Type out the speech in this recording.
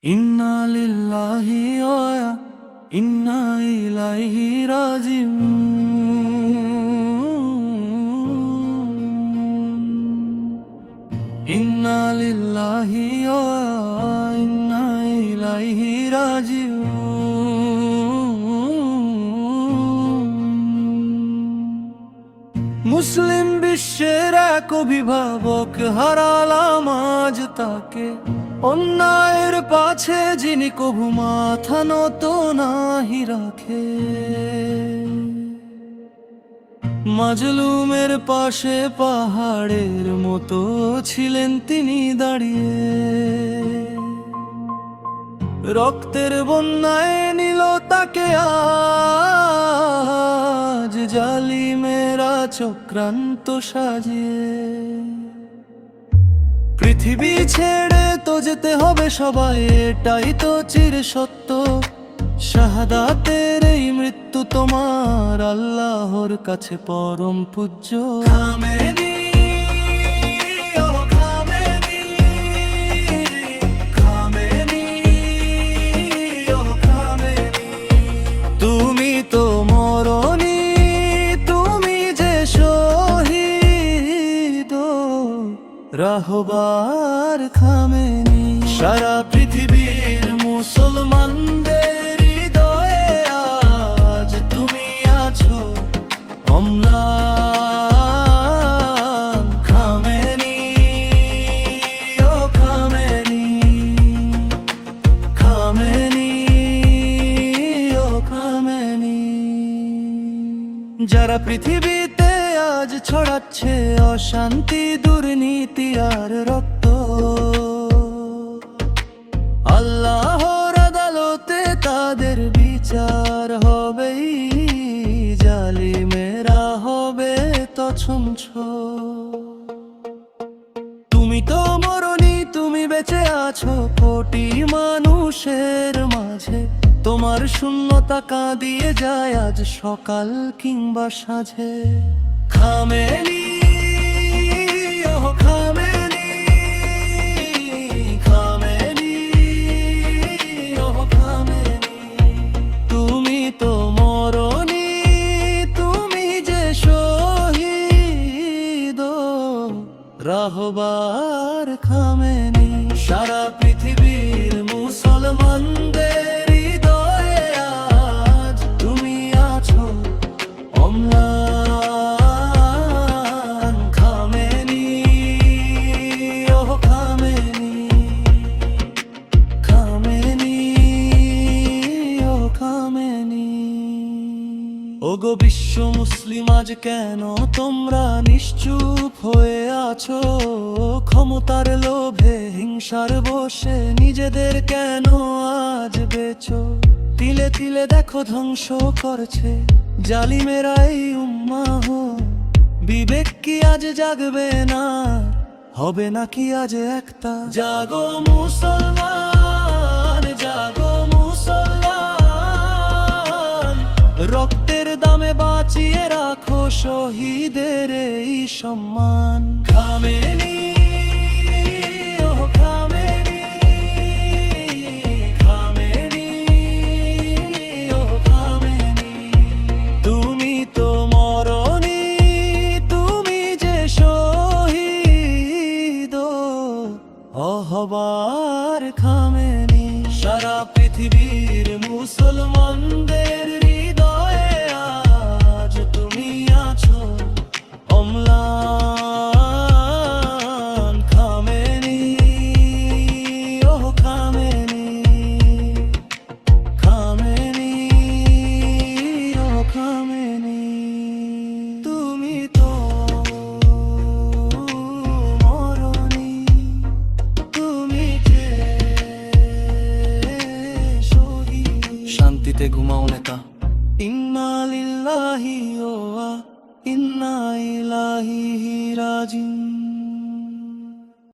ইন্না লিল্লাহি ওয়া ইন্না ইলাইহি রাজিউন। ইন্না লিল্লাহি ওয়া ইন্না ইলাইহি রাজিউন। মুসলিম বিশ্বের এক অভিভাবক হারালাম আজ তাকে, অন্যায়ের পাছে যিনি কভু মাথা নত নাহি রাখে। মাজলুমের পাশে পাহাড়ের মতো ছিলেন তিনি দাঁড়িয়ে, রক্তের বন্যায় নিল তাকে আজ জালিমেরা চক্রান্ত সাজিয়ে। পৃথিবী ছেড়ে তো যেতে হবে সবাই, এটাই তো চির সত্য। শাহাদাতের এই মৃত্যু তোমার আল্লাহর কাছে পরম পূজ্য। খামেনি, ও খামেনি, খামেনি, ও খামেনি, তুমি তো মরনি, তুমি যে শহীদ রাহবার খামেনি। সারা পৃথিবীর মুসলমানদের হৃদয়ে আজ তুমি আছো অম্লান খামেনি, ও খামেনি, খামেনি, ও খামেনি। যারা পৃথিবীতে আজ ছড়াচ্ছে অশান্তি, দুর্নীতি আর রক্ত, আল্লাহর আদালতে তাদের বিচার হবেই, জালিমেরা হবে তছনছ। তুমি তো মরনি, তুমি বেঁচে আছো কোটি মানুষের মাঝে। তোমার শূন্যতা কাঁদিয়ে যায় আজ সকাল কিংবা সাঁঝে। খামেনি, ও খামেনি, খামেনি, ও খামেনি, তুমি তো মরনি, তুমি যে শহীদ রাহবার খামেনি। সারা পৃথিবীর মুসলমানদের হৃদয়ে আজ তুমি আছো অম্লান খামেনি, ও খামেনি, খামেনি, ও খামেনি। ওগো বিশ্ব মুসলিম, আজ কেন তোমরা নিশ্চুপ হয়ে আছো? ক্ষমতার লোভে হিংসার বসে নিজেদের কেন আজ বেচো? তিলে তিলে দেখো ধ্বংস করছে জালিমেরা এই উম্মাহ। বিবেক কি আজ জাগবে না? হবে নাকি আজ একটা? জাগো মুসলমান, জাগো মুসলমান, রক্তের দামে বাঁচিয়ে রাখো শহীদের এই সম্মান। খামেনি, ও খামেনি, খামেনি, ও খামেনি, তুমি তো মরনি, তুমি যে শহীদ অহবার খামেনি। সারা পৃথিবীর মুসলমানদের হৃদয়ে আজ তুমি আছো অম্লান খামেনি, ও খামেনি, খামেনি, ও খামেনি, তুমি তো মরনি, তুমি যে শহীদ। শান্তিতে ঘুমাও নেতা। ইন্না লিল্লাহি ওয়া ইন্না ইলাইহি রাজিউন।